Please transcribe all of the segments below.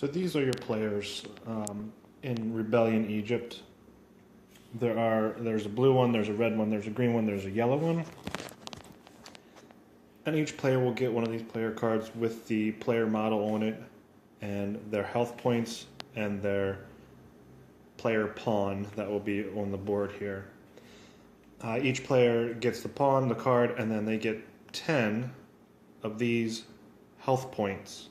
So these are your players in Rebellion Egypt. There's a blue one, there's a red one, there's a green one, there's a yellow one. And each player will get one of these player cards with the player model on it and their health points and their player pawn that will be on the board here. Each player gets the pawn, the card, and then they get 10 of these health points.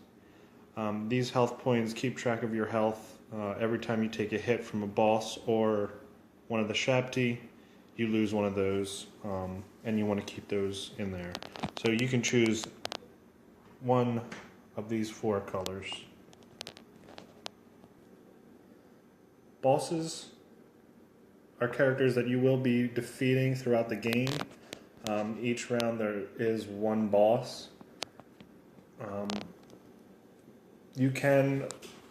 These health points keep track of your health. Every time you take a hit from a boss or one of the Shapti, you lose one of those, and you want to keep those in there. So you can choose one of these 4 colors. Bosses are characters that you will be defeating throughout the game. Each round there is one boss. You can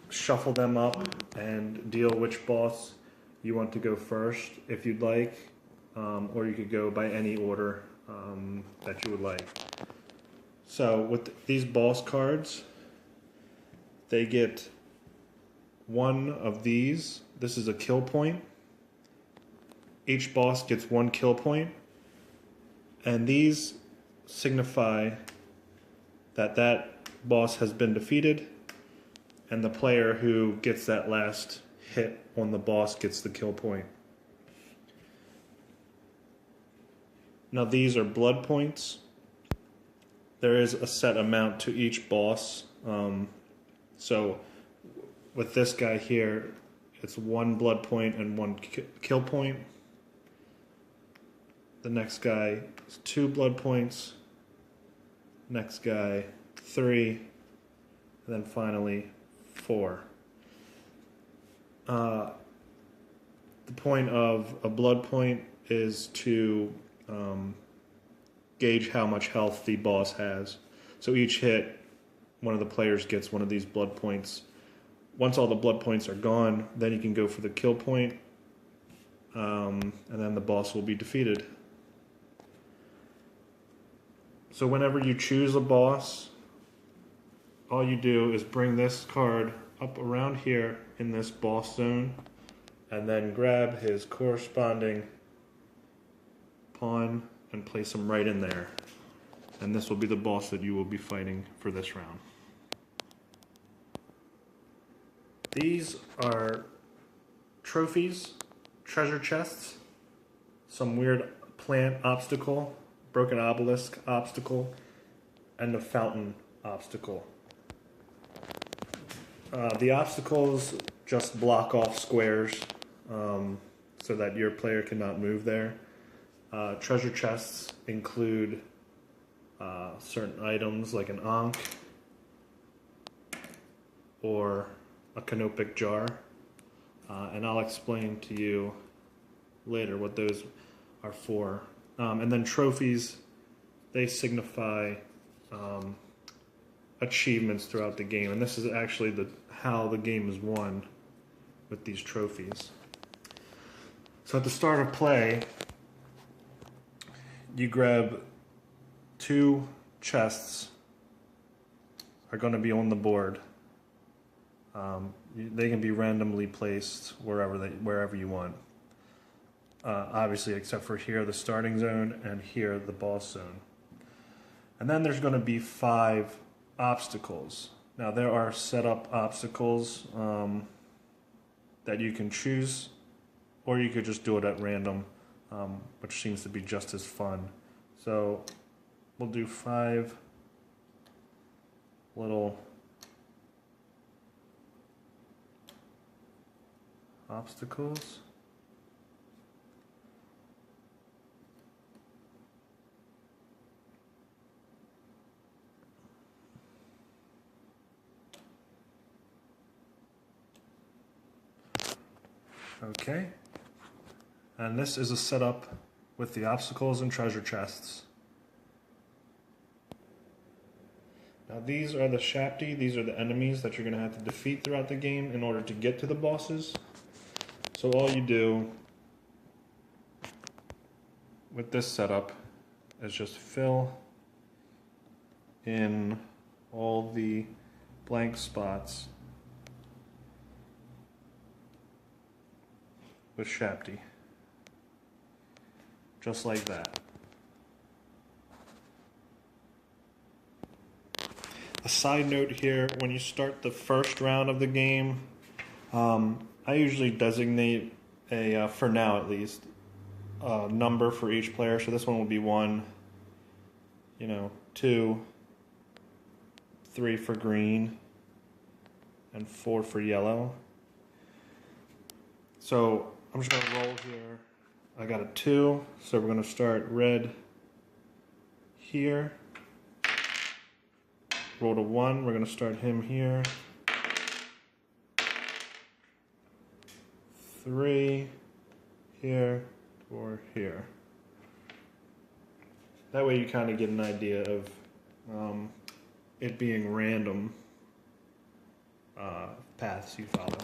shuffle them up and deal which boss you want to go first if you'd like, or you could go by any order that you would like. So with these boss cards, they get one of these. This is a kill point. Each boss gets 1 kill point, and these signify that that boss has been defeated, and the player who gets that last hit on the boss gets the kill point. Now these are blood points. There is a set amount to each boss. So with this guy here, it's 1 blood point and 1 kill point. The next guy is 2 blood points. Next guy, 3. And then finally, 4. The point of a blood point is to gauge how much health the boss has. So each hit, one of the players gets one of these blood points. Once all the blood points are gone, then you can go for the kill point, and then the boss will be defeated. So whenever you choose a boss, all you do is bring this card up around here in this boss zone, and then grab his corresponding pawn and place him right in there. And this will be the boss that you will be fighting for this round. These are trophies, treasure chests, some weird plant obstacle, broken obelisk obstacle, and a fountain obstacle. The obstacles just block off squares so that your player cannot move there. Treasure chests include certain items like an ankh or a canopic jar, and I'll explain to you later what those are for. And then trophies, they signify achievements throughout the game, and this is actually how the game is won with these trophies. So at the start of play, you grab 2 chests are going to be on the board. They can be randomly placed wherever you want. Obviously, except for here, the starting zone, and here, the boss zone. And then there's going to be 5 obstacles. Now, there are set-up obstacles that you can choose, or you could just do it at random, which seems to be just as fun. So we'll do 5 little obstacles. Okay, and this is a setup with the obstacles and treasure chests. Now these are the Shapti, these are the enemies that you're going to have to defeat throughout the game in order to get to the bosses. So all you do with this setup is just fill in all the blank spots with Shapti. Just like that. A side note here, when you start the first round of the game, I usually designate a, for now at least, a number for each player. So this one will be 1, 2, 3 for green, and 4 for yellow. So I'm just going to roll here. I got a 2, so we're going to start red here. Roll a 1, we're going to start him here. 3 here or here. That way you kind of get an idea of it being random paths you follow.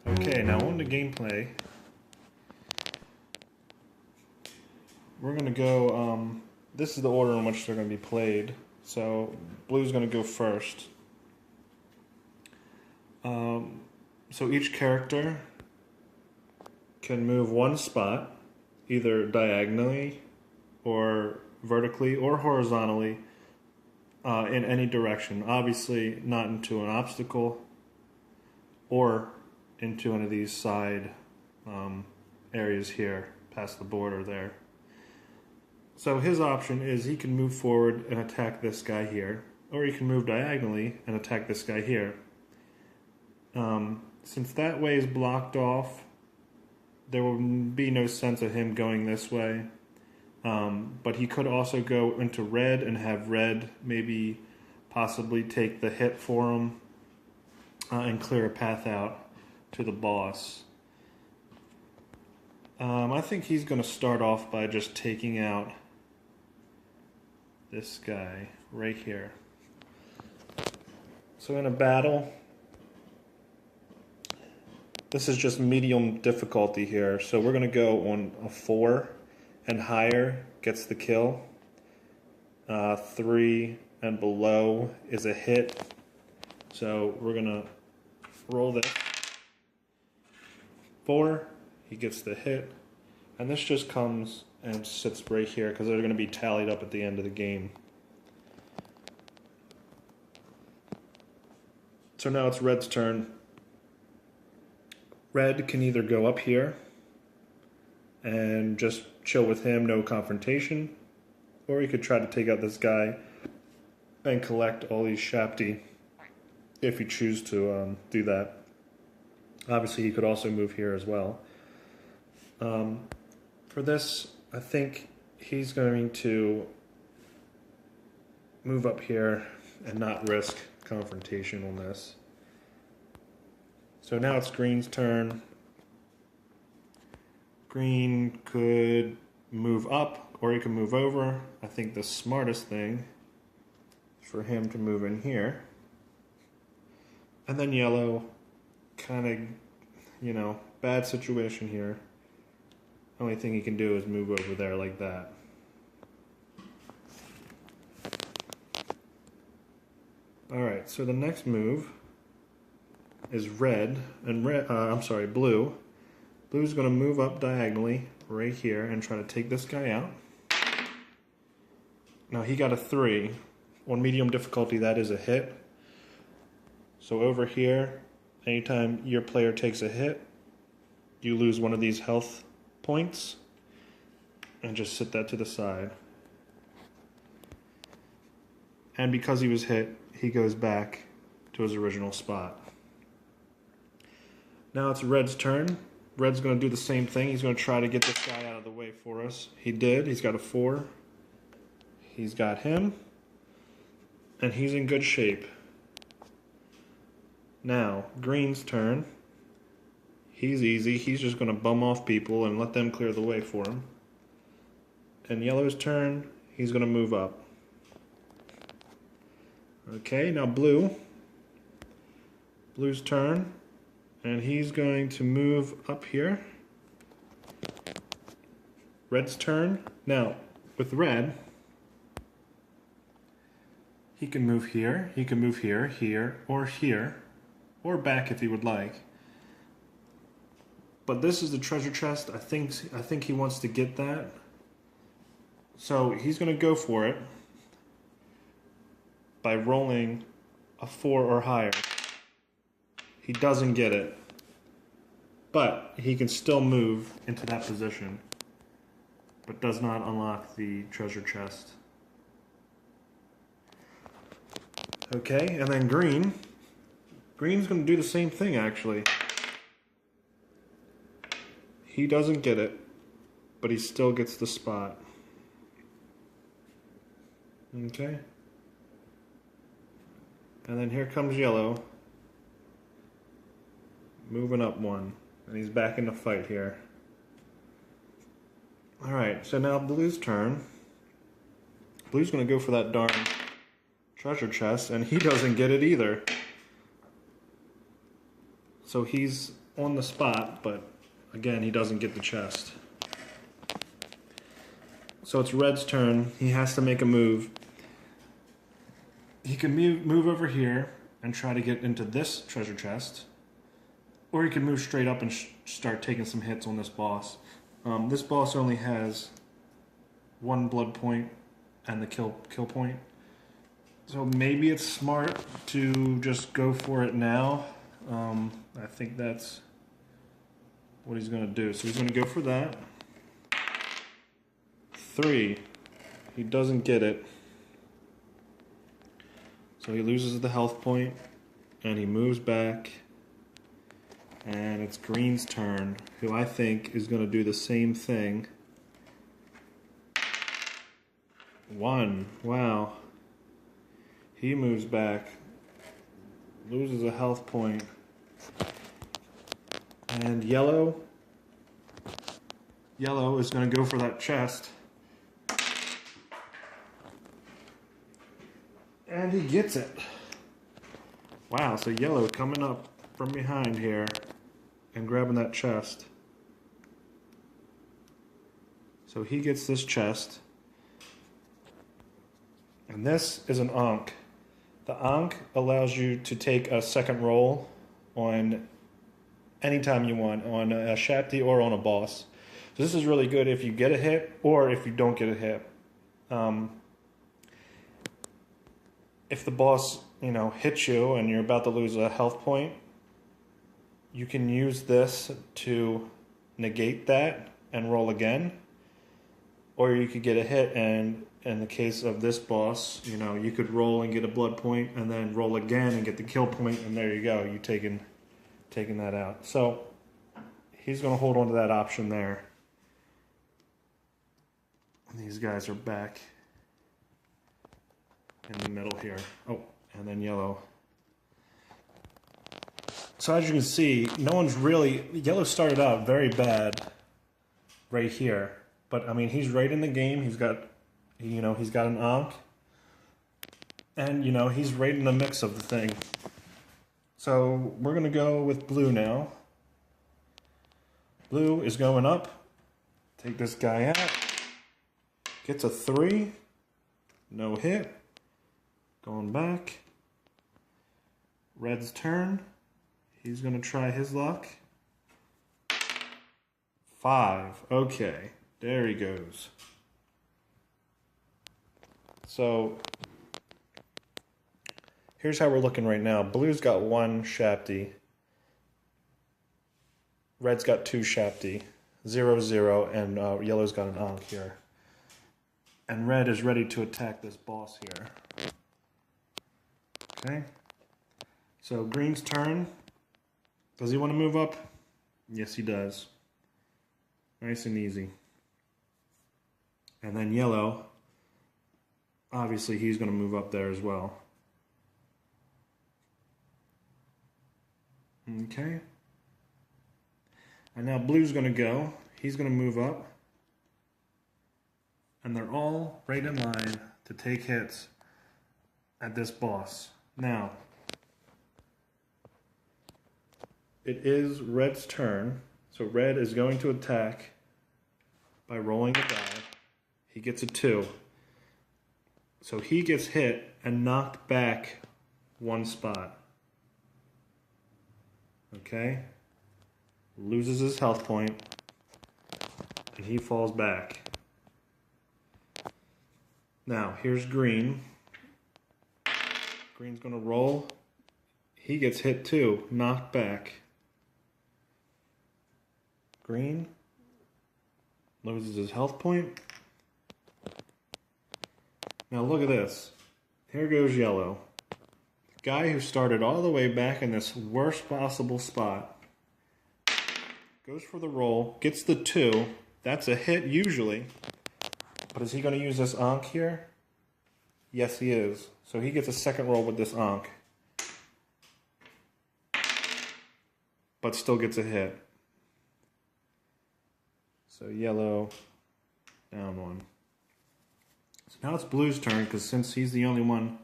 Okay, now on to gameplay. We're going to go, this is the order in which they're going to be played. So, blue's going to go first. So each character can move 1 spot, either diagonally or vertically or horizontally in any direction. Obviously not into an obstacle or into one of these side areas here, past the border there. So his option is he can move forward and attack this guy here, or he can move diagonally and attack this guy here. Since that way is blocked off, there will be no sense of him going this way. But he could also go into red and have red maybe possibly take the hit for him and clear a path out to the boss. I think he's going to start off by just taking out this guy right here. So in a battle, this is just medium difficulty here. So we're going to go on a 4 and higher gets the kill. 3 and below is a hit. So we're going to roll this. 4, he gets the hit. And this just comes and sits right here because they're going to be tallied up at the end of the game. So now it's red's turn. Red can either go up here and just chill with him, no confrontation, or he could try to take out this guy and collect all these Shapti if you choose to do that. Obviously, he could also move here as well. For this, I think he's going to move up here and not risk confrontation on this. So now it's green's turn. Green could move up or he can move over. I think the smartest thing is for him to move in here. And then yellow, kind of, bad situation here. Only thing he can do is move over there like that. Alright, so the next move is red, and blue. Blue's going to move up diagonally right here and try to take this guy out. Now he got a 3. On medium difficulty, that is a hit. So over here, anytime your player takes a hit, you lose one of these health points and just sit that to the side. And because he was hit, he goes back to his original spot. Now it's red's turn. Red's going to do the same thing. He's going to try to get this guy out of the way for us. He did. He's got a 4. He's got him. And he's in good shape. Now, green's turn. He's easy. He's just going to bum off people and let them clear the way for him. And yellow's turn. He's going to move up. Okay, now blue. Blue's turn. And he's going to move up here. Red's turn. Now, with red, he can move here, he can move here, here, or back if he would like. But this is the treasure chest. I think he wants to get that. So he's going to go for it by rolling a 4 or higher. He doesn't get it, but he can still move into that position, but does not unlock the treasure chest. Okay, and then green. Green's going to do the same thing, actually. He doesn't get it, but he still gets the spot. Okay. And then here comes yellow. Moving up 1. And he's back in the fight here. Alright, so now blue's turn. Blue's going to go for that darn treasure chest, and he doesn't get it either. So he's on the spot, but again, he doesn't get the chest. So it's red's turn. He has to make a move. He can move over here and try to get into this treasure chest. Or he can move straight up and start taking some hits on this boss. This boss only has 1 blood point and the kill point. So maybe it's smart to just go for it now. I think that's what he's going to do. So he's going to go for that. 3. He doesn't get it. So he loses the health point, and he moves back. And it's green's turn, who I think is going to do the same thing. 1. Wow. He moves back, loses a health point. And yellow is going to go for that chest. And he gets it. Wow, so yellow coming up from behind here and grabbing that chest. So he gets this chest. And this is an Ankh. The Ankh allows you to take a second roll on anytime you want, on a Shapti or on a boss. So this is really good if you get a hit or if you don't get a hit. If the boss, hits you and you're about to lose a health point, you can use this to negate that and roll again. Or you could get a hit, and in the case of this boss, you could roll and get a blood point and then roll again and get the kill point, and there you go, you taking that out. So he's going to hold on to that option there. And these guys are back in the middle here. Oh, and then yellow. So as you can see, yellow started out very bad right here. But I mean, he's right in the game. He's got an Ankh. And he's right in the mix of the thing. So we're gonna go with blue now. Blue is going up. Take this guy out. Gets a 3. No hit. Going back. Red's turn. He's going to try his luck. 5. Okay. There he goes. So, here's how we're looking right now. Blue's got 1 Shapti. Red's got 2 Shapti. 0, 0, and yellow's got an Ankh here. And red is ready to attack this boss here. Okay. So green's turn. Does he want to move up? Yes, he does. Nice and easy. And then yellow, obviously he's going to move up there as well. Okay. And now blue's going to go. He's going to move up. And they're all right in line to take hits at this boss. Now, it is red's turn. So red is going to attack by rolling the die. He gets a 2. So he gets hit and knocked back 1 spot. Okay? Loses his health point, and he falls back. Now, here's green. Green's gonna roll. He gets hit too, knocked back. Green loses his health point. Now look at this. Here goes yellow. The guy who started all the way back in this worst possible spot goes for the roll, gets the 2. That's a hit usually. But is he going to use this Ankh here? Yes, he is. So he gets a second roll with this Ankh. But still gets a hit. So yellow, down 1. So now it's blue's turn, because since he's the only one,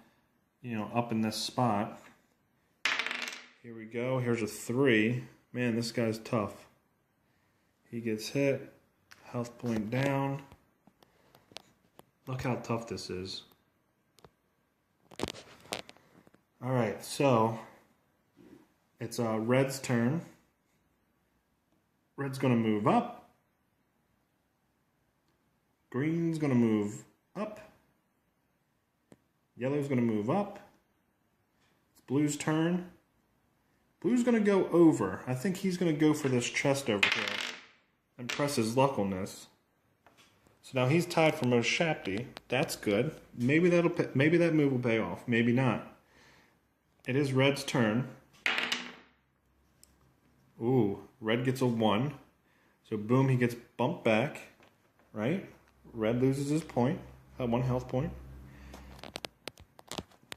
up in this spot. Here we go. Here's a 3. Man, this guy's tough. He gets hit. Health point down. Look how tough this is. Alright, so it's red's turn. Red's going to move up. Green's going to move up. Yellow's going to move up. It's blue's turn. Blue's going to go over. I think he's going to go for this chest over here and press his luck on this. So now he's tied for most shafty. That's good. Maybe that move will pay off. Maybe not. It is red's turn. Ooh, red gets a 1. So boom, he gets bumped back. Right? Red loses his point. 1 health point.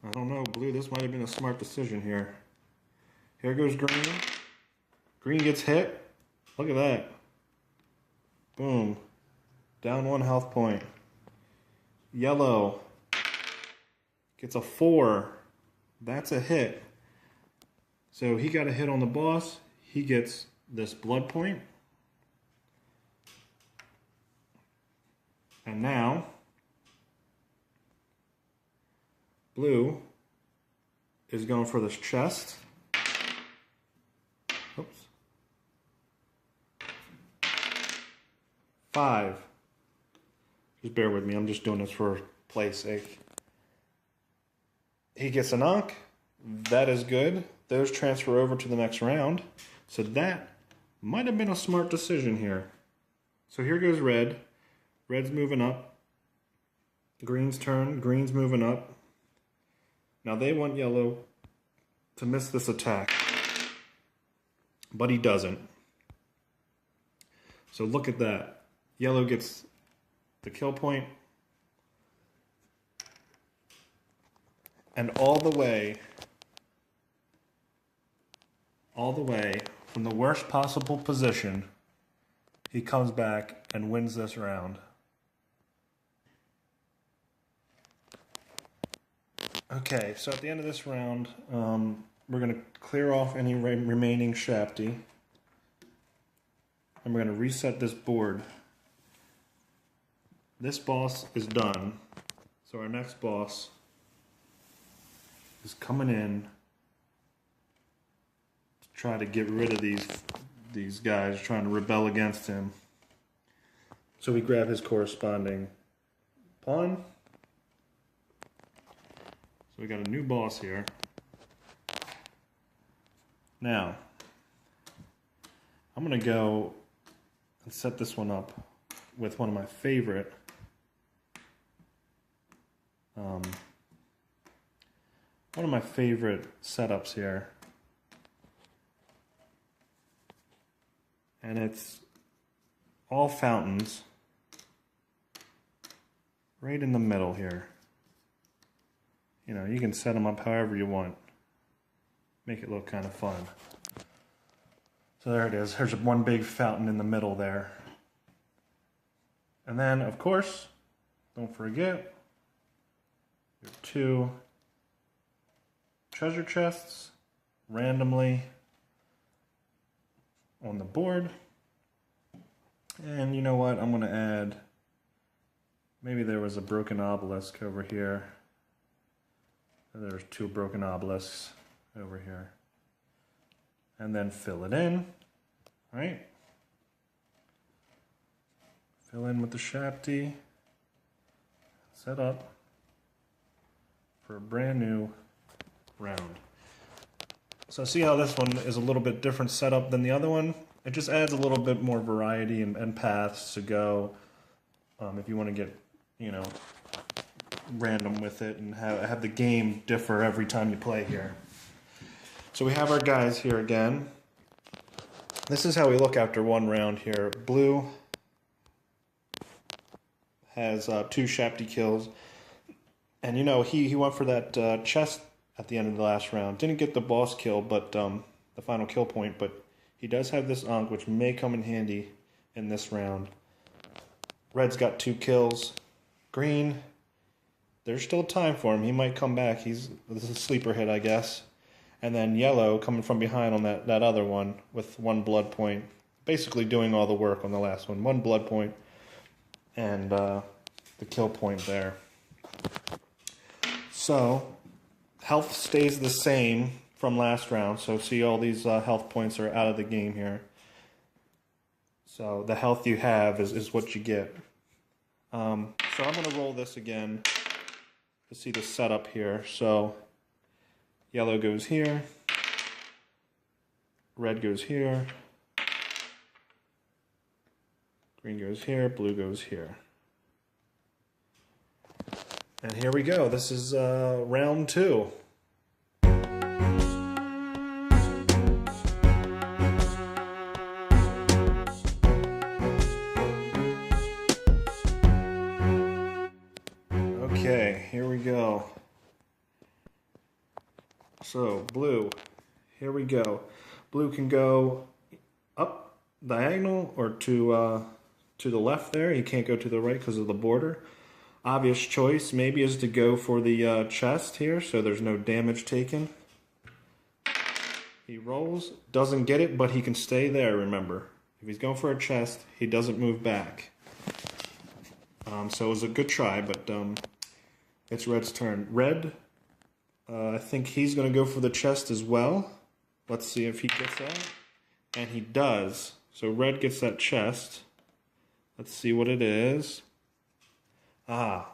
I don't know, blue, this might have been a smart decision here. Here goes green. Green gets hit. Look at that. Boom. Down 1 health point. Yellow gets a 4. That's a hit. So he got a hit on the boss. He gets this blood point. And now, blue is going for this chest. Oops. 5. Just bear with me, I'm just doing this for play's sake. He gets an Ankh. That is good. Those transfer over to the next round. So that might have been a smart decision here. So here goes red. Red's moving up. Green's turn. Green's moving up. Now they want yellow to miss this attack. But he doesn't. So look at that. Yellow gets the kill point. And all the way from the worst possible position, he comes back and wins this round. Okay, so at the end of this round, we're going to clear off any remaining shafty. And we're going to reset this board. This boss is done. So our next boss is coming in to try to get rid of these guys trying to rebel against him. So we grab his corresponding pawn. So we got a new boss here. Now, I'm going to go and set this one up with one of my favorite setups here. And it's all fountains right in the middle here. You can set them up however you want. Make it look kind of fun. So there it is. There's one big fountain in the middle there. And then, of course, don't forget your 2 treasure chests randomly on the board. And you know what? I'm going to add, maybe there was a broken obelisk over here. There's 2 broken obelisks over here. And then fill it in, right? Fill in with the Shapti. Set up for a brand new round. So see how this one is a little bit different setup than the other one? It just adds a little bit more variety and paths to go if you want to get, you know, random with it and have the game differ every time you play here. So we have our guys here again. This is how we look after one round here. Blue has 2 Shapti kills. And you know, he went for that chest at the end of the last round. Didn't get the boss kill, but the final kill point, but he does have this Ankh, which may come in handy in this round. Red's got 2 kills. Green, there's still time for him. He might come back. This is a sleeper hit, I guess. And then yellow coming from behind on that other one with 1 blood point. Basically doing all the work on the last one. 1 blood point and the kill point there. So, health stays the same from last round. So see, all these health points are out of the game here. So the health you have is what you get. So I'm going to roll this again to see the setup here. So yellow goes here, red goes here, green goes here, blue goes here. And here we go. This is round 2. Okay, here we go. So, blue, here we go. Blue can go up diagonal or to the left there. He can't go to the right because of the border. Obvious choice maybe is to go for the chest here, so there's no damage taken. He rolls, doesn't get it, but he can stay there, remember. If he's going for a chest, he doesn't move back. So it was a good try, but it's Red's turn. Red, I think he's going to go for the chest as well. Let's see if he gets that. And he does. So Red gets that chest. Let's see what it is. Ah,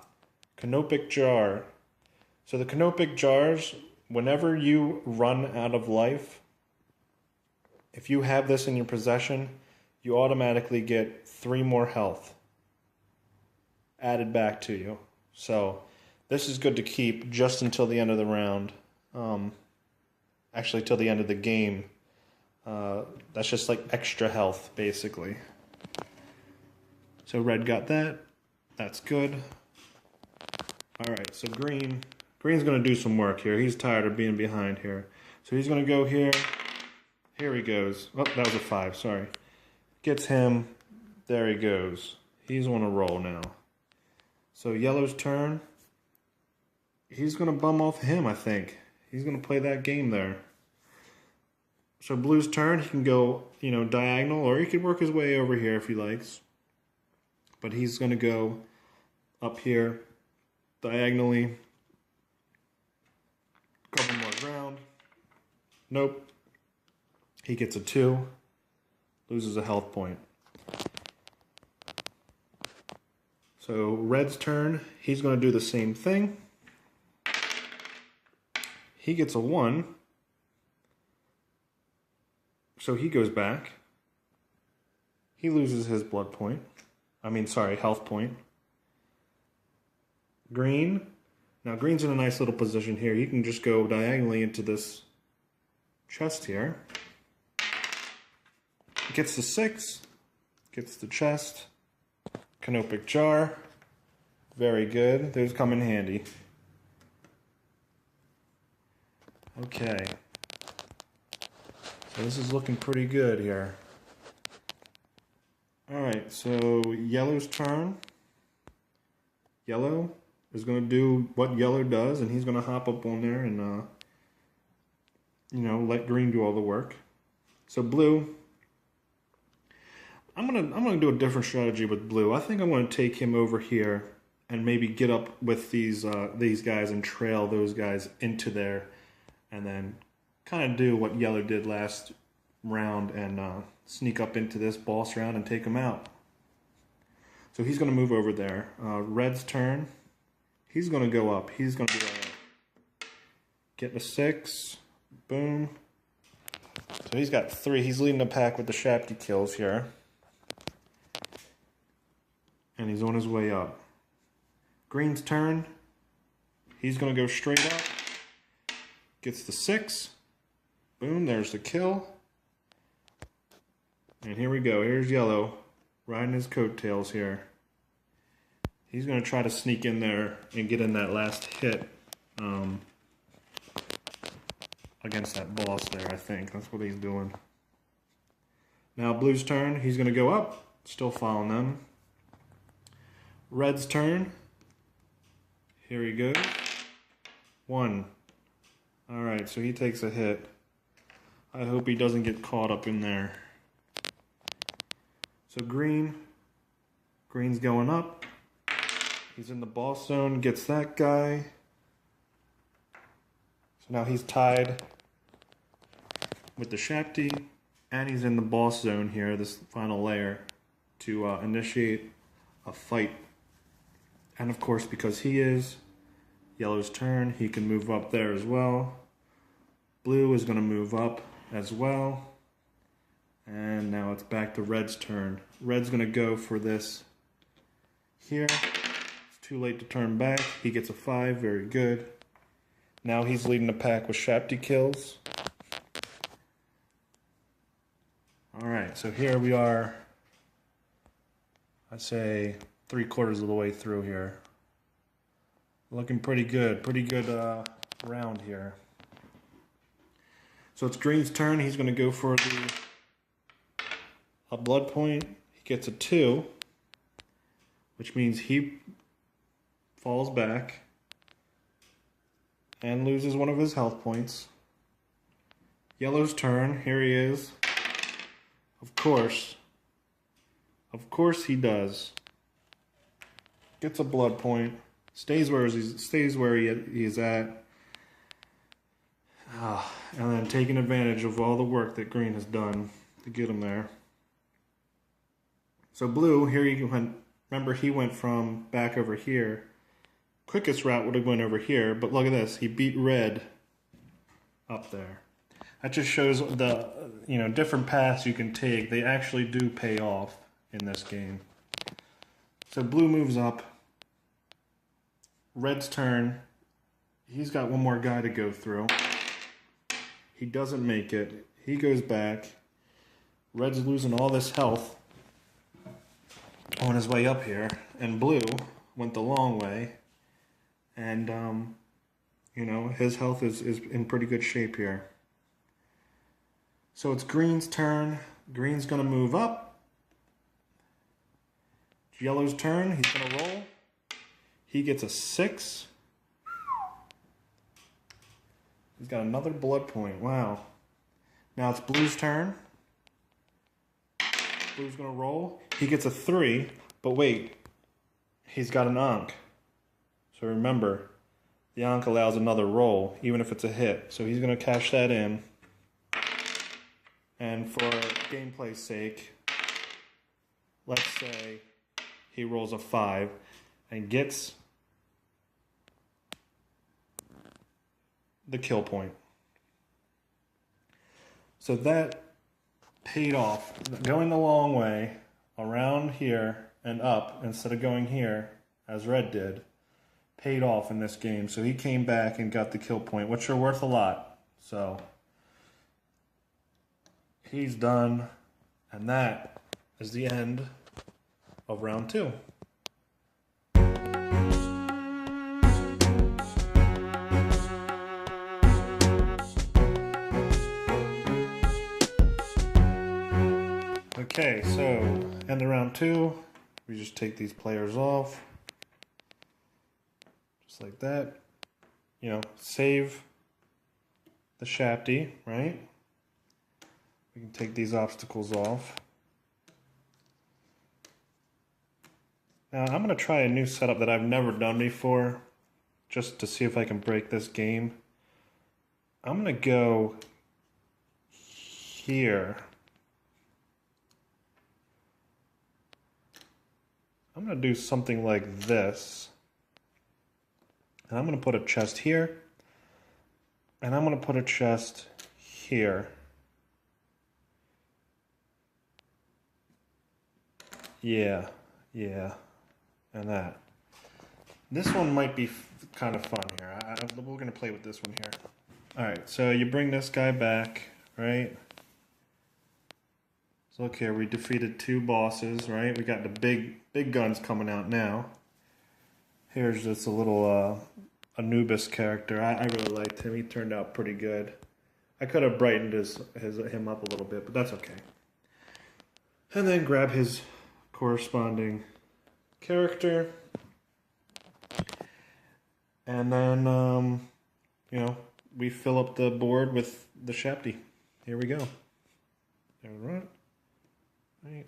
canopic jar. So the canopic jars, whenever you run out of life, if you have this in your possession, you automatically get 3 more health added back to you. So this is good to keep just until the end of the round. Actually, till the end of the game. That's just like extra health, basically. So Red got that. That's good. Alright, so Green's going to do some work here. He's tired of being behind here. So he's going to go here. Here he goes. Oh, that was a 5, sorry. Gets him. There he goes. He's on a roll now. So Yellow's turn. He's going to bum off him, I think. He's going to play that game there. So Blue's turn. He can go, diagonal, or he could work his way over here if he likes. But he's going to go up here diagonally. Couple more ground. Nope. He gets a 2. Loses a health point. So Red's turn. He's going to do the same thing. He gets a 1. So he goes back. He loses his blood point. Health point. Green. Now Green's in a nice little position here. He can just go diagonally into this chest here. Gets the 6. Gets the chest. Canopic jar. Very good. Those come in handy. Okay. So this is looking pretty good here. Alright, so Yellow's turn. Yellow is going to do what Yellow does, and he's going to hop up on there and, let Green do all the work. So Blue, I'm gonna do a different strategy with blue. I think I'm gonna take him over here and maybe get up with these guys and trail those guys into there, and then kind of do what yellow did last round and sneak up into this boss round and take him out. So he's gonna move over there. Red's turn. He's gonna go up. He's gonna be get the 6. Boom. So he's got 3. He's leading the pack with the Shapty kills here. And he's on his way up. Green's turn. He's going to go straight up. Gets the 6. Boom, there's the kill. And here we go. Here's yellow riding his coattails here. He's going to try to sneak in there and get in that last hit against that boss there, I think. That's what he's doing. Now blue's turn. He's going to go up. Still following them. Red's turn. Here he goes. 1. Alright, so he takes a hit. I hope he doesn't get caught up in there. So green's going up. He's in the boss zone, gets that guy. So now he's tied with the Shapty, and he's in the boss zone here, this final layer, to initiate a fight. And of course, because he is yellow's turn, he can move up there as well. Blue is going to move up as well. And now it's back to red's turn. Red's going to go for this here. It's too late to turn back. He gets a 5. Very good. Now he's leading the pack with Shapty kills. Alright, so here we are, I'd say 3/4 of the way through here. Looking pretty good round here. So it's green's turn. He's going to go for a blood point. He gets a 2, which means he falls back and loses one of his health points. Yellow's turn. Here he is. Of course he does. Gets a blood point. Stays where he's at. And then taking advantage of all the work that green has done to get him there. So blue, here he went. Remember, he went from back over here. Quickest route would have went over here, but look at this. He beat red up there. That just shows the different paths you can take. They actually do pay off in this game. So blue moves up. Red's turn. He's got one more guy to go through. He doesn't make it. He goes back. Red's losing all this health on his way up here. And blue went the long way. And, his health is in pretty good shape here. So it's green's turn. Green's going to move up. It's yellow's turn. He's going to roll. He gets a 6. He's got another blood point. Wow. Now it's blue's turn. Blue's going to roll. He gets a 3. But wait. He's got an Ankh. So remember, the Ankh allows another roll, even if it's a hit. So he's going to cash that in. And for gameplay's sake, let's say he rolls a 5 and gets the kill point. So that paid off. Going the long way around here and up instead of going here, as red did, paid off in this game. So he came back and got the kill point, which are worth a lot. So he's done, and that is the end of round 2. Okay, so end of round 2. We just take these players off. Just like that. Save the Shapty, right? We can take these obstacles off. Now I'm going to try a new setup that I've never done before, just to see if I can break this game. I'm going to go here. I'm going to do something like this. And I'm going to put a chest here. And I'm going to put a chest here. Yeah. And that. This one might be kind of fun here. We're going to play with this one here. Alright, so you bring this guy back, right? So look here, we defeated 2 bosses, right? We got the big guns coming out now. Here's just a little Anubis character. I really liked him. He turned out pretty good. I could have brightened him up a little bit, but that's okay. And then grab his corresponding character. And then, you know, we fill up the board with the Shapti. Here we go. There we run. Right.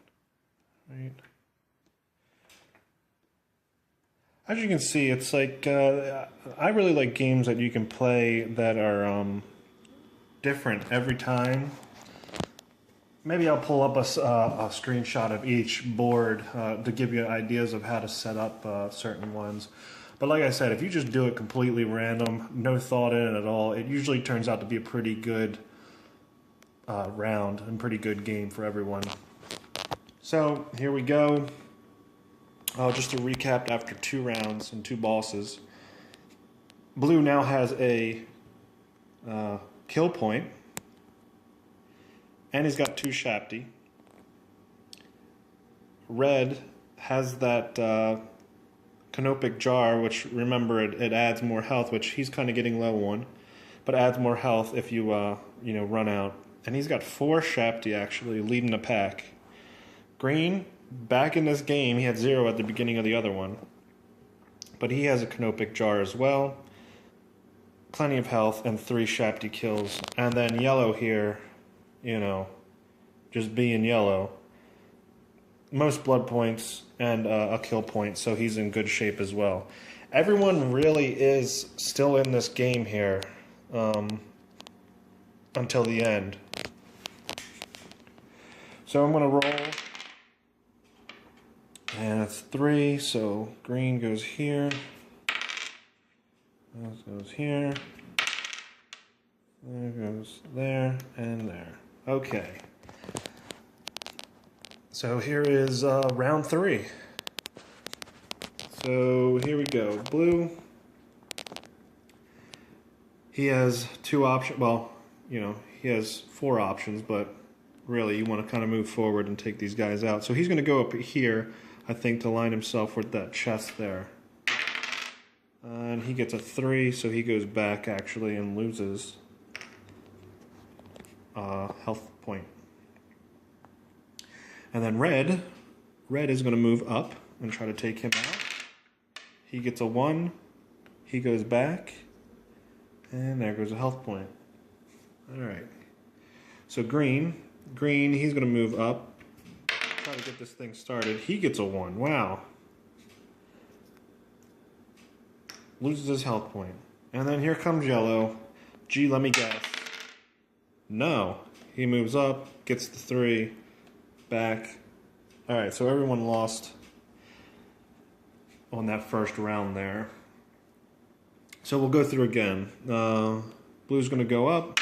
As you can see, it's like, I really like games that you can play that are different every time. Maybe I'll pull up a screenshot of each board to give you ideas of how to set up certain ones. But like I said, if you just do it completely random, no thought in it at all, it usually turns out to be a pretty good round and pretty good game for everyone. So here we go. Just to recap, after 2 rounds and 2 bosses, Blue now has a kill point, and he's got 2 Shapti. Red has that canopic jar, which, remember, it adds more health, which he's kind of getting low on, but adds more health if you you know, run out. And he's got 4 Shapti actually leading the pack. Green, back in this game, he had 0 at the beginning of the other one, but he has a canopic jar as well. Plenty of health and 3 Shapti kills. And then yellow here, you know, just being yellow. Most blood points and a kill point, so he's in good shape as well. Everyone really is still in this game here until the end. So I'm going to roll. And it's 3, so green goes here. This goes here. There goes there and there. Okay. So here is round 3. So here we go. Blue. He has 2 options. Well, you know, he has 4 options, but really you want to kind of move forward and take these guys out. So he's going to go up here, I think, to line himself with that chest there. And he gets a 3, so he goes back actually and loses health point. And then red is going to move up and try to take him out. He gets a 1, he goes back, and there goes a health point. Alright. So green, he's going to move up. Try to get this thing started. He gets a 1. Wow. Loses his health point. And then here comes yellow. Gee, let me guess. No. He moves up, gets the 3, back. Alright, so everyone lost on that first round there. So we'll go through again. Blue's going to go up.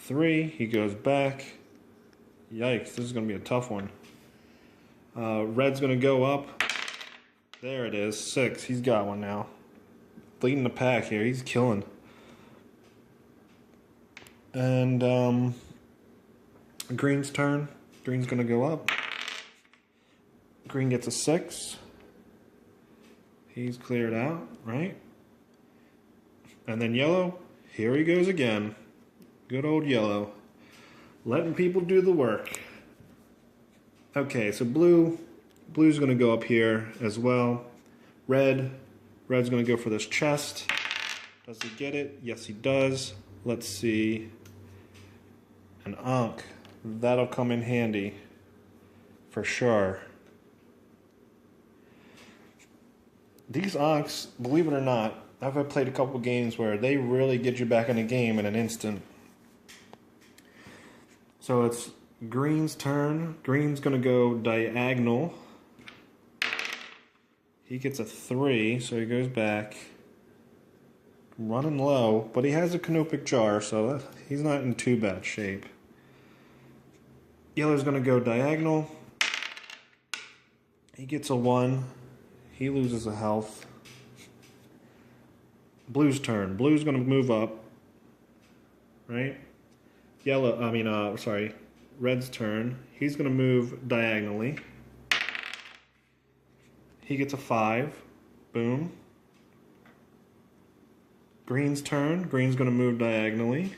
3, he goes back. Yikes, this is going to be a tough one. Red's going to go up. There it is, 6. He's got one now. Leading the pack here. He's killing. And green's turn. Green's going to go up. Green gets a 6. He's cleared out, right? And then yellow. Here he goes again. Good old yellow. Letting people do the work. Okay, so blue's going to go up here as well. Red's going to go for this chest. Does he get it? Yes, he does. Let's see. An Ankh. That'll come in handy for sure. These onks, believe it or not, I've played a couple games where they really get you back in the game in an instant. So it's green's turn. Green's going to go diagonal. He gets a 3, so he goes back. Running low, but he has a canopic jar, so he's not in too bad shape. Yellow's going to go diagonal. He gets a 1. He loses a health. Blue's turn. Blue's going to move up. Right? Red's turn. He's going to move diagonally. He gets a 5. Boom. Green's turn. Green's going to move diagonally.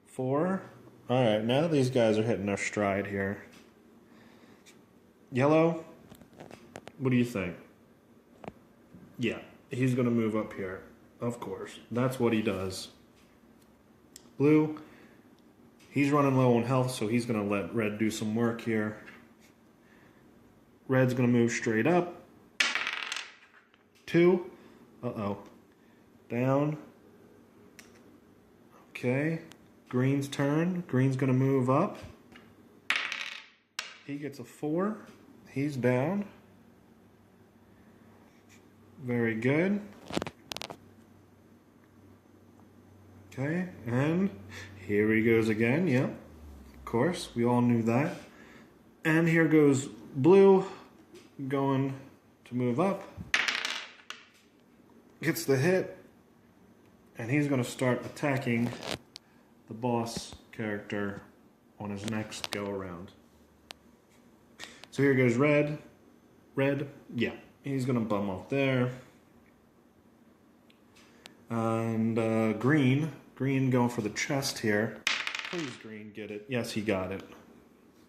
4. Alright, now these guys are hitting their stride here. Yellow, what do you think? Yeah, he's going to move up here. Of course. That's what he does. Blue, he's running low on health, so he's going to let red do some work here. Red's going to move straight up. 2. Uh-oh. Down. Okay. Green's turn. Green's going to move up. He gets a 4. He's down. Very good. Okay, and here he goes again. Yep, of course, we all knew that. And here goes blue, going to move up. Gets the hit, and he's going to start attacking the boss character on his next go around. So here goes red. Red, yeah, he's going to bum off there. And green. Green going for the chest here. Please, green, get it. Yes, he got it.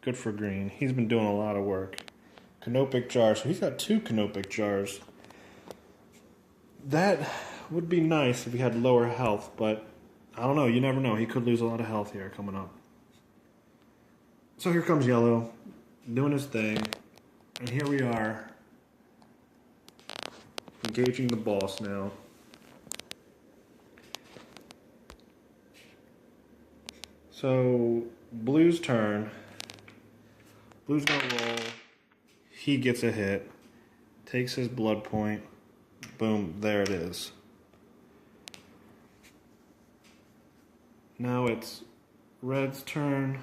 Good for green. He's been doing a lot of work. Canopic jar. So he's got 2 canopic jars. That would be nice if he had lower health, but I don't know. You never know. He could lose a lot of health here coming up. So here comes yellow, doing his thing. And here we are, engaging the boss now. So, blue's turn. Blue's gonna roll. He gets a hit. Takes his blood point. Boom, there it is. Now it's red's turn.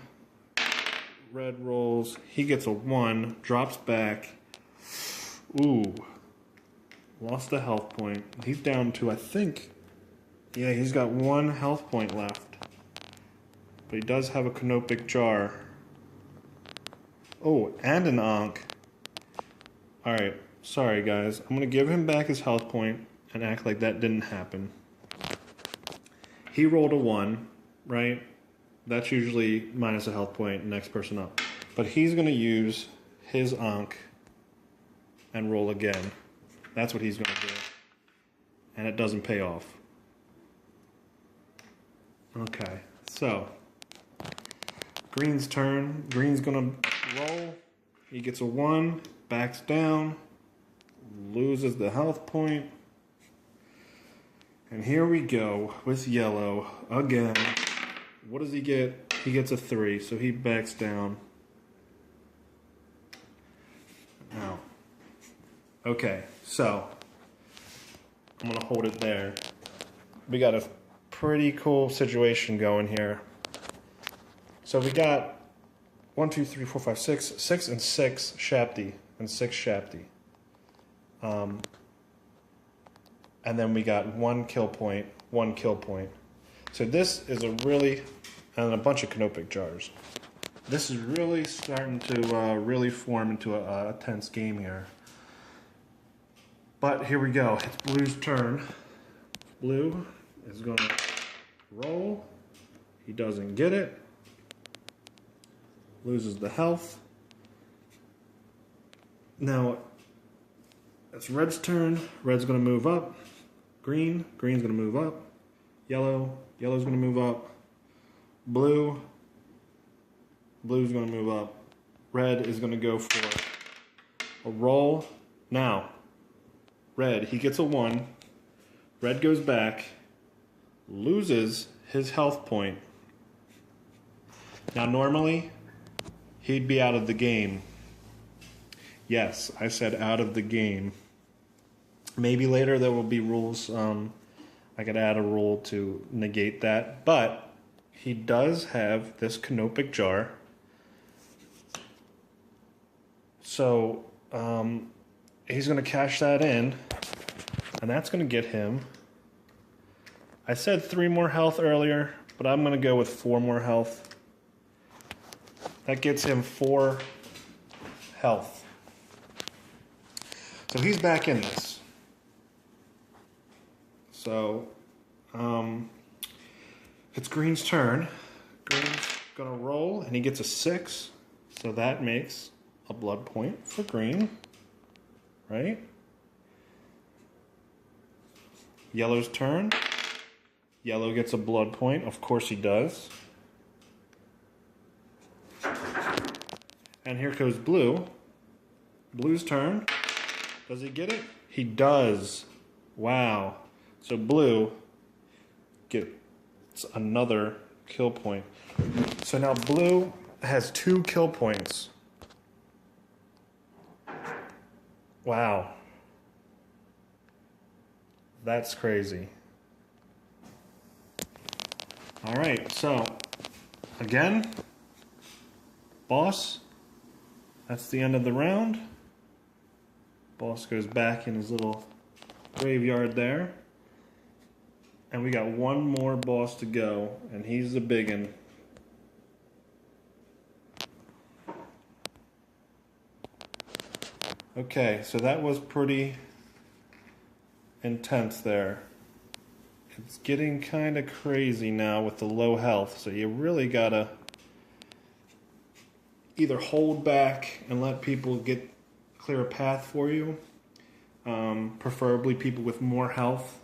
Red rolls. He gets a 1. Drops back. Ooh. Lost a health point. He's down to, I think, yeah, he's got 1 health point left. But he does have a canopic jar. Oh, and an Ankh. Alright, sorry guys. I'm going to give him back his health point and act like that didn't happen. He rolled a 1, right? That's usually minus a health point, next person up. But he's going to use his Ankh and roll again. That's what he's going to do. And it doesn't pay off. Okay, so green's turn. Green's going to roll. He gets a 1, backs down, loses the health point. And here we go with yellow again. What does he get? He gets a 3, so he backs down. Now, okay, so I'm going to hold it there. We got a pretty cool situation going here. So we got 1, 2, 3, 4, 5, 6, 6 and 6 Shapti and 6 Shapti. And then we got 1 kill point, 1 kill point. So this is a really, and a bunch of canopic jars. This is really starting to really form into a tense game here. But here we go. It's blue's turn. Blue is going to roll. He doesn't get it. Loses the health. Now, it's red's turn. Red's going to move up. Green's going to move up. Yellow's going to move up. Blue's going to move up. Red is going to go for a roll. Now, Red, he gets a 1. Red goes back, loses his health point. Now normally, he'd be out of the game. Yes, I said out of the game. Maybe later there will be rules. I could add a rule to negate that. But he does have this canopic jar. So he's going to cash that in. And that's going to get him... I said 3 more health earlier, but I'm going to go with 4 more health. That gets him 4 health. So he's back in this. So, it's Green's turn. Green's gonna roll, and he gets a 6. So that makes a blood point for Green, right? Yellow's turn. Yellow gets a blood point. Of course he does. And here goes Blue. Blue's turn. Does he get it? He does. Wow. So Blue gets another kill point. So now Blue has 2 kill points. Wow. That's crazy. All right, so again, boss, that's the end of the round. Boss goes back in his little graveyard there. And we got 1 more boss to go, and he's the big one. Okay, so that was pretty intense there. It's getting kind of crazy now with the low health, so you really gotta either hold back and let people clear a path for you, preferably people with more health,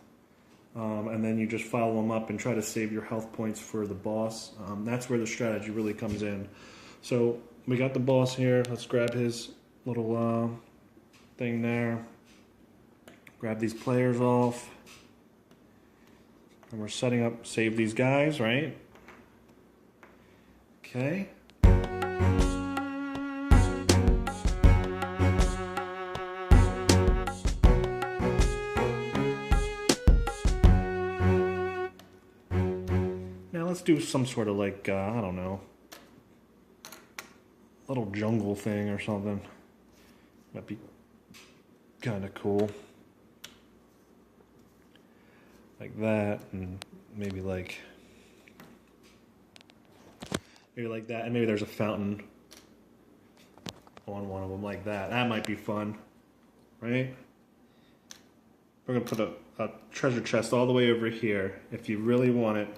and then you just follow them up and try to save your health points for the boss. That's where the strategy really comes in. So we got the boss here. Let's grab his little thing there. Grab these players off. And we're setting up, save these guys, right? Okay. Now let's do some sort of like, I don't know, little jungle thing or something. Might be kind of cool. Like that, and maybe like that, and maybe there's a fountain on one of them like that. That might be fun, right? We're gonna put a treasure chest all the way over here. If you really want it,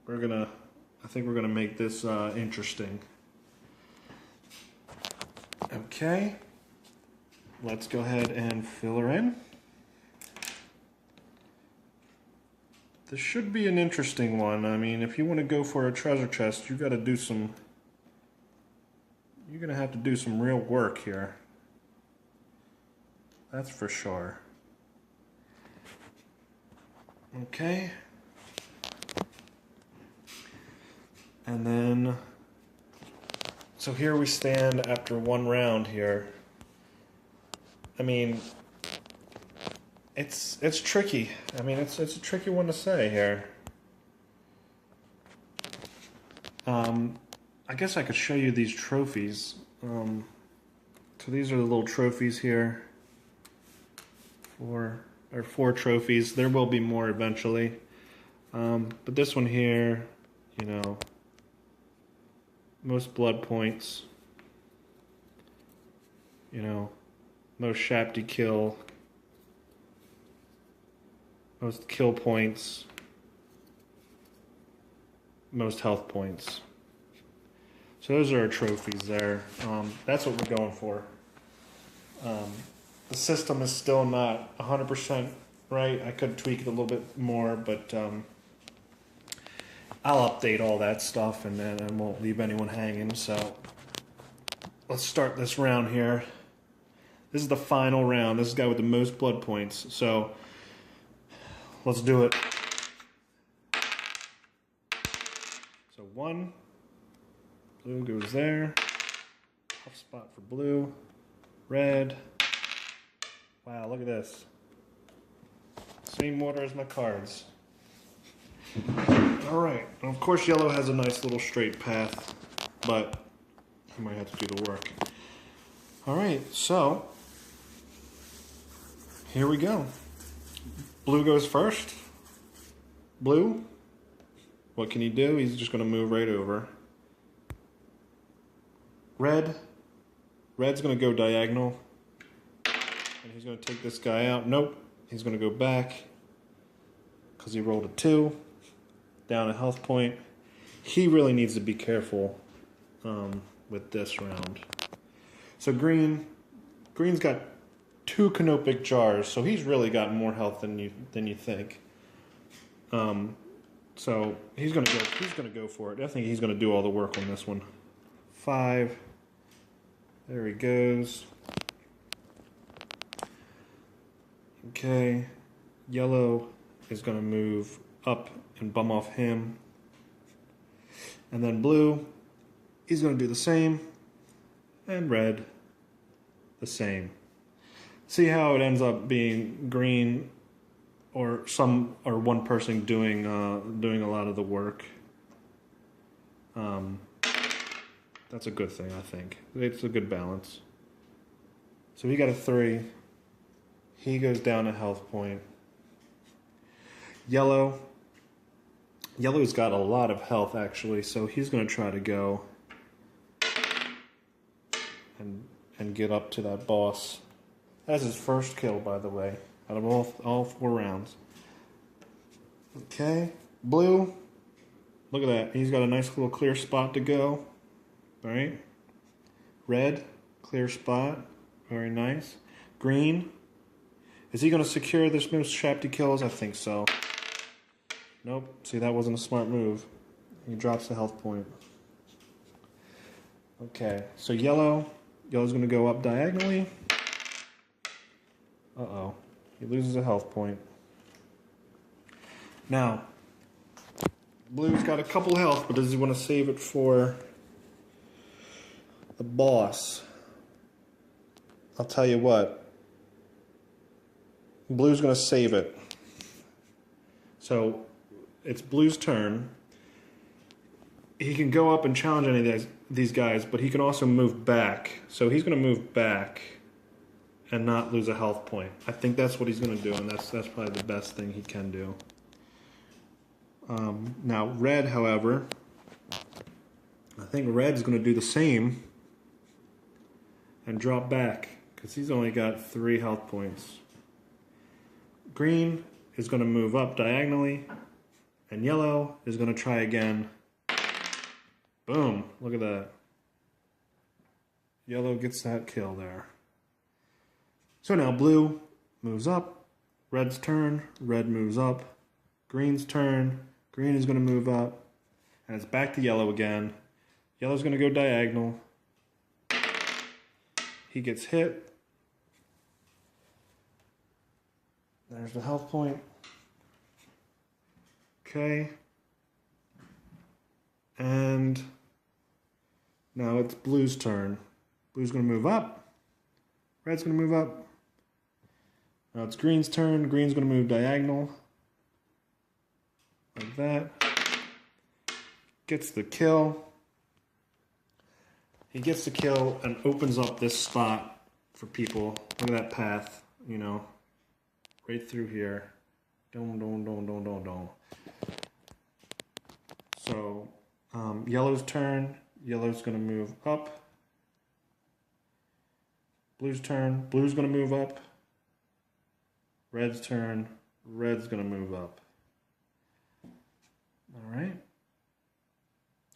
I think we're gonna make this interesting. Okay, let's go ahead and fill her in. This should be an interesting one. I mean, if you want to go for a treasure chest, you're gonna have to do some real work here. That's for sure. Okay. And then, so here we stand after 1 round here. I mean, it's tricky. I mean, it's a tricky one to say here. I guess I could show you these trophies. So these are the little trophies here. 4 trophies. There will be more eventually. But this one here, you know, most blood points, you know, most Shapti kill, most kill points, most health points. So those are our trophies there. That's what we're going for. The system is still not 100% right. I could tweak it a little bit more, but I'll update all that stuff and then I won't leave anyone hanging. So let's start this round here. This is the final round. This is the guy with the most blood points. So let's do it. So 1. Blue goes there. Tough spot for blue. Red. Wow, look at this. Same order as my cards. Alright, of course yellow has a nice little straight path, but he might have to do the work. Alright, so here we go. Blue goes first. Blue, what can he do? He's just going to move right over. Red, red's going to go diagonal, and he's going to take this guy out. Nope, he's going to go back because he rolled a 2. Down a health point. He really needs to be careful with this round. So green's got 2 canopic jars, so he's really got more health than you think. So he's gonna go for it. I think he's gonna do all the work on this one. 5. There he goes. Okay. Yellow is gonna move up and bum off him. And then blue, he's going to do the same. And red, the same. See how it ends up being green or one person doing a lot of the work. That's a good thing, I think. It's a good balance. So he got a 3. He goes down a health point. Yellow's got a lot of health, actually, so he's going to try to go and get up to that boss. That's his first kill, by the way, out of all 4 rounds. Okay, blue, look at that. He's got a nice little clear spot to go. All right. Red, clear spot. Very nice. Green, is he going to secure this most shafty kills? I think so. Nope. See, that wasn't a smart move. He drops the health point. Okay, so yellow's going to go up diagonally. Uh-oh. He loses a health point. Now, blue's got a couple health, but does he want to save it for the boss? I'll tell you what. Blue's going to save it. So it's blue's turn. He can go up and challenge any of these guys, but he can also move back. So he's going to move back and not lose a health point. I think that's what he's going to do, and that's probably the best thing he can do. Now red, however, I think red's going to do the same and drop back because he's only got 3 health points. Green is going to move up diagonally, and yellow is going to try again. Boom, look at that. Yellow gets that kill there. So now blue moves up, red's turn, red moves up, green's turn, green is going to move up, and it's back to yellow again. Yellow's going to go diagonal. He gets hit. There's the health point. Okay. And now it's blue's turn. Blue's going to move up. Red's going to move up. Now it's green's turn. Green's going to move diagonal. Like that. Gets the kill. He gets the kill and opens up this spot for people. Look at that path, you know, right through here. Don't. So, yellow's turn. Yellow's going to move up. Blue's turn. Blue's going to move up. Red's turn. Red's going to move up. All right.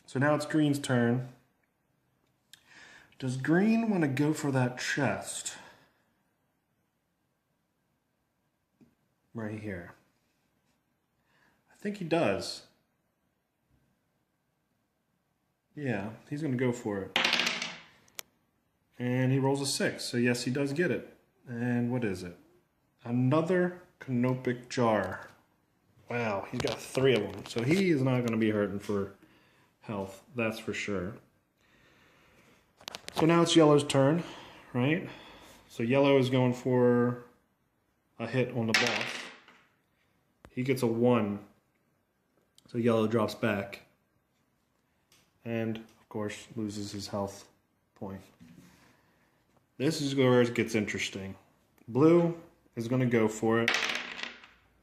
So now it's green's turn. Does green want to go for that chest? Right here. I think he does. Yeah, he's going to go for it. And he rolls a 6. So yes, he does get it. And what is it? Another canopic jar. Wow, he's got 3 of them. So he is not going to be hurting for health. That's for sure. So now it's yellow's turn, right? So yellow is going for a hit on the boss. He gets a 1. So yellow drops back. And, of course, loses his health point. This is where it gets interesting. Blue is going to go for it.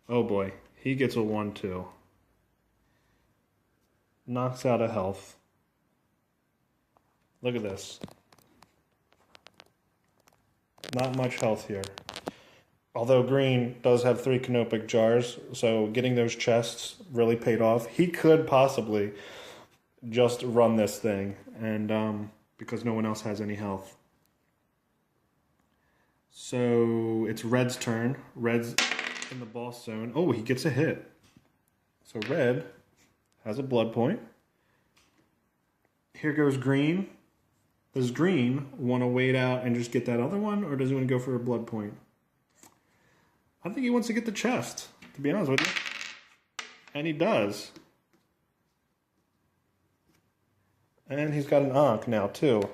Oh boy, he gets a 1 too. Knocks out a health. Look at this. Not much health here. Although green does have 3 canopic jars, so getting those chests really paid off. He could possibly just run this thing, and because no one else has any health. So it's red's turn. Red's in the boss zone. Oh, he gets a hit. So red has a blood point. Here goes green. Does green want to wait out and just get that other one, or does he want to go for a blood point? I think he wants to get the chest, to be honest with you. And he does. And he's got an Ankh now, too.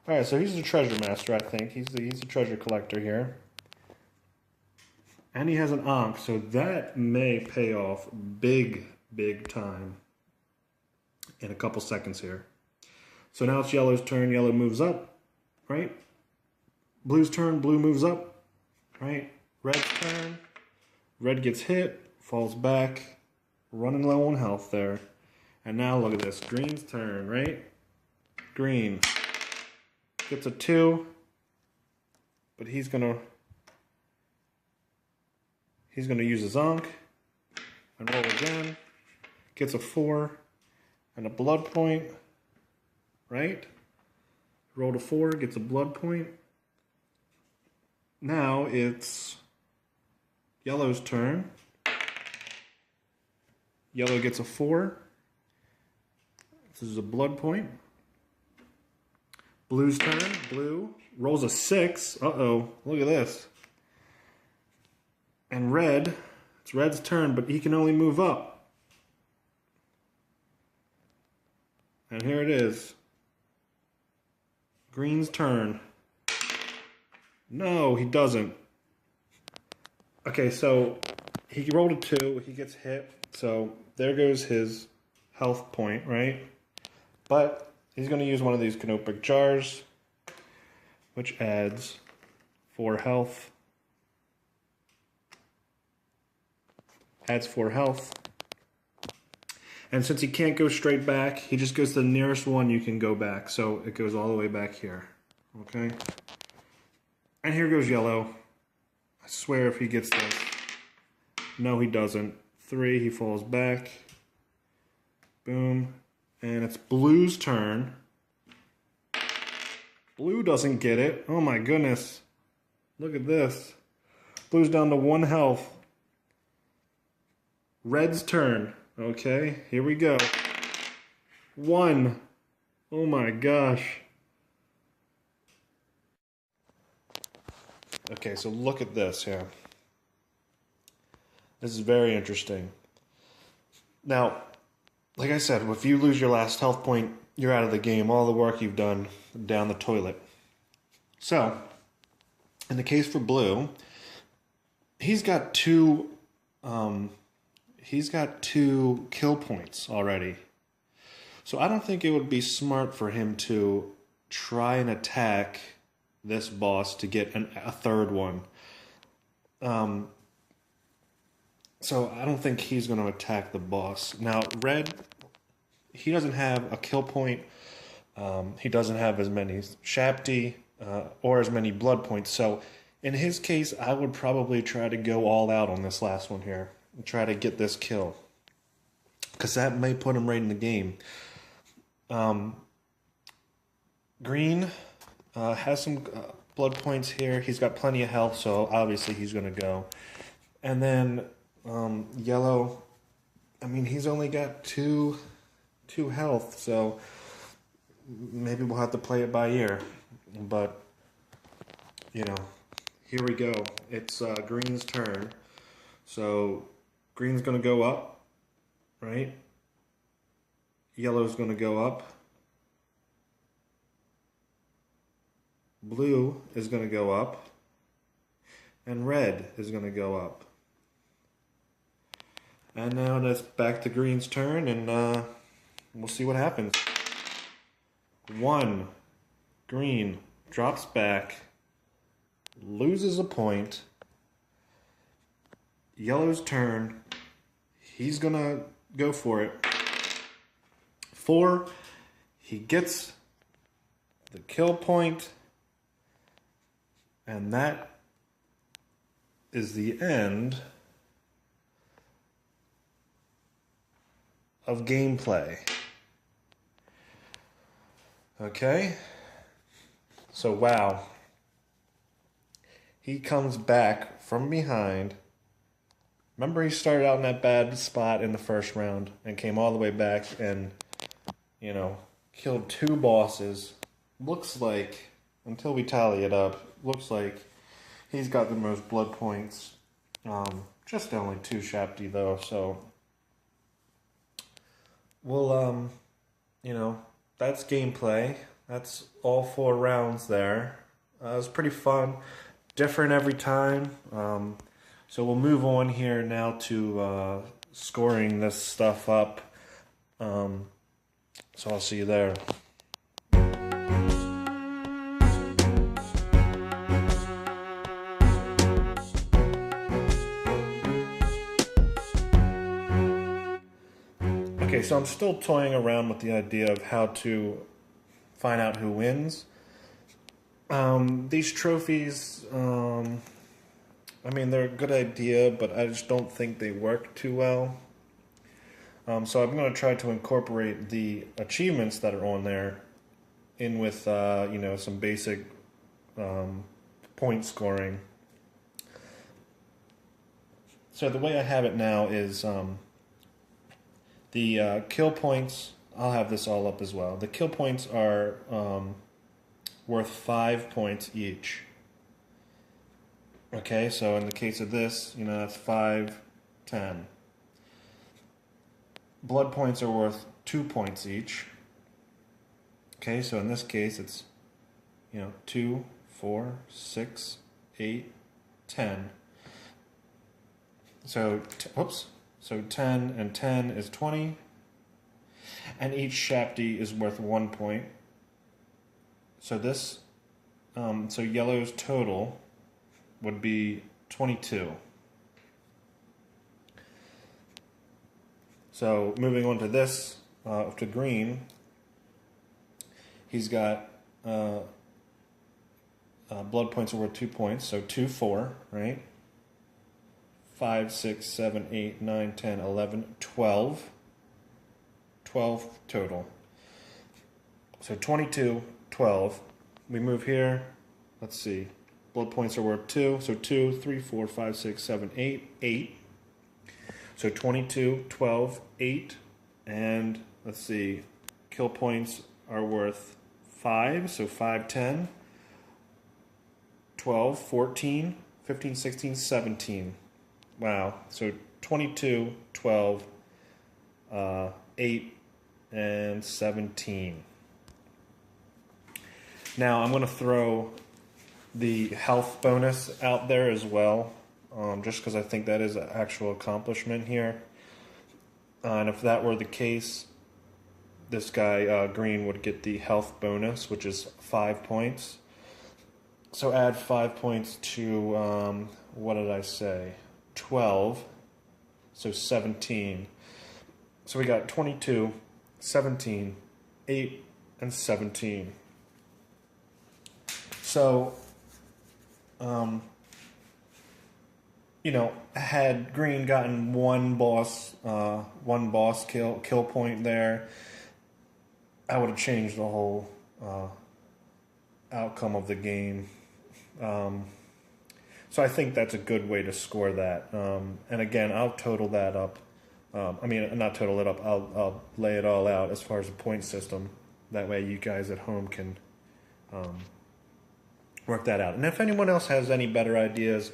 Alright, so he's a treasure master, I think. He's a treasure collector here. And he has an Ankh, so that may pay off big, big time in a couple seconds here. So now it's yellow's turn. Yellow moves up, right? Blue's turn. Blue moves up, right? Red's turn. Red gets hit, falls back, running low on health there. And now look at this. Green's turn, right? Green gets a 2, but he's gonna use his Ankh and roll again. Gets a 4 and a blood point, right? Rolled a 4, gets a blood point. Now it's yellow's turn. Yellow gets a 4. This is a blood point. Blue's turn. Blue rolls a 6. Uh-oh. Look at this. And red. It's red's turn, but he can only move up. And here it is. Green's turn. No, he doesn't. Okay, so he rolled a 2. He gets hit. So there goes his health point, right? But he's going to use one of these canopic jars, which adds 4 health. Adds 4 health. And since he can't go straight back, he just goes to the nearest one you can go back. So it goes all the way back here. Okay? And here goes yellow. I swear if he gets this. No, he doesn't. 3, he falls back. Boom. And it's blue's turn. Blue doesn't get it. Oh my goodness. Look at this. Blue's down to 1 health. Red's turn. Okay, here we go. 1. Oh my gosh. Okay, so look at this here. This is very interesting. Now, like I said, if you lose your last health point, you're out of the game. All the work you've done down the toilet. So, in the case for blue, he's got 2 kill points already. So I don't think it would be smart for him to try and attack this boss to get a 3rd one. So I don't think he's going to attack the boss. Now, red, he doesn't have a kill point. He doesn't have as many Shapti or as many blood points. So in his case, I would probably try to go all out on this last one here and try to get this kill, because that may put him right in the game. Green has some blood points here. He's got plenty of health, so obviously he's going to go. And then yellow, I mean, he's only got 2 health, so maybe we'll have to play it by ear. but you know, here we go. It's green's turn. So green's gonna go up, right? Yellow's gonna go up. Blue is gonna go up. And red is gonna go up. And now it's back to green's turn, and we'll see what happens. 1. Green drops back, loses a point. Yellow's turn. He's gonna go for it. 4. He gets the kill point, and that is the end of gameplay. Okay? So, wow. He comes back from behind. Remember, he started out in that bad spot in the first round and came all the way back and, you know, killed 2 bosses. Looks like, until we tally it up, looks like he's got the most blood points. Just only 2 Shapti though, so we'll, you know, that's gameplay. That's all 4 rounds there. It was pretty fun. Different every time. So we'll move on here now to scoring this stuff up. So I'll see you there. Okay, so I'm still toying around with the idea of how to find out who wins. These trophies, I mean, they're a good idea, but I just don't think they work too well. So I'm going to try to incorporate the achievements that are on there in with, you know, some basic point scoring. So the way I have it now is the kill points. I'll have this all up as well. The kill points are worth 5 points each. Okay, so in the case of this, you know, that's 5, 10. Blood points are worth 2 points each. Okay, so in this case, it's, you know, 2, 4, 6, 8, 10. So, so 10 and 10 is 20. And each Shapti is worth 1 point. So this, so yellow's total would be 22. So moving on to this, to green, he's got blood points are worth 2 points, so 2, 4, right? 5, 6, 7, 8, 9, 10, 11, 12. 12 total. So 22, 12. We move here. Let's see. Blood points are worth 2. So 2, 3, 4, 5, 6, 7, 8. 8. So 22, 12, 8. And let's see. Kill points are worth 5. So 5, 10. 12, 14, 15, 16, 17. Wow. So 22, 12, 8, and 17. Now I'm going to throw the health bonus out there as well, just because I think that is an actual accomplishment here. And if that were the case, this guy, green, would get the health bonus, which is 5 points. So add 5 points to, what did I say? 12. So 17. So we got 22, 17, 8, and 17. So, you know, had green gotten one boss kill point there, I would have changed the whole outcome of the game. So I think that's a good way to score that. And again, I'll total that up. I mean, not total it up. I'll lay it all out as far as the point system. That way, you guys at home can work that out. And if anyone else has any better ideas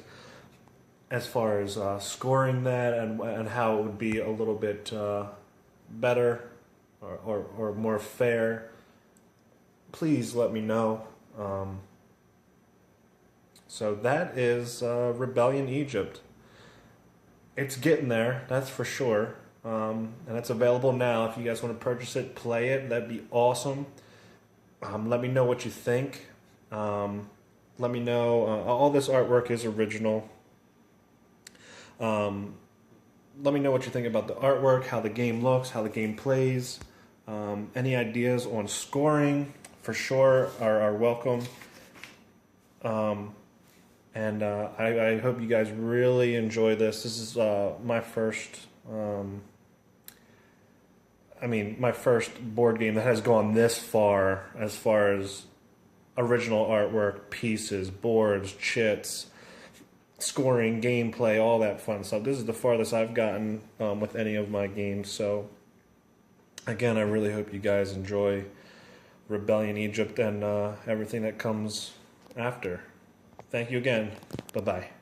as far as scoring that and how it would be a little bit better or more fair, please let me know. So that is Rebellion Egypt. It's getting there, that's for sure. And it's available now. If you guys want to purchase it, play it, that'd be awesome. Let me know what you think. Let me know. All this artwork is original. Let me know what you think about the artwork, how the game looks, how the game plays. Any ideas on scoring, for sure, are welcome. And I hope you guys really enjoy this. This is my first, my first board game that has gone this far as original artwork, pieces, boards, chits, scoring, gameplay, all that fun stuff. This is the farthest I've gotten with any of my games. So, again, I really hope you guys enjoy Rebellion Egypt and everything that comes after. Thank you again. Bye-bye.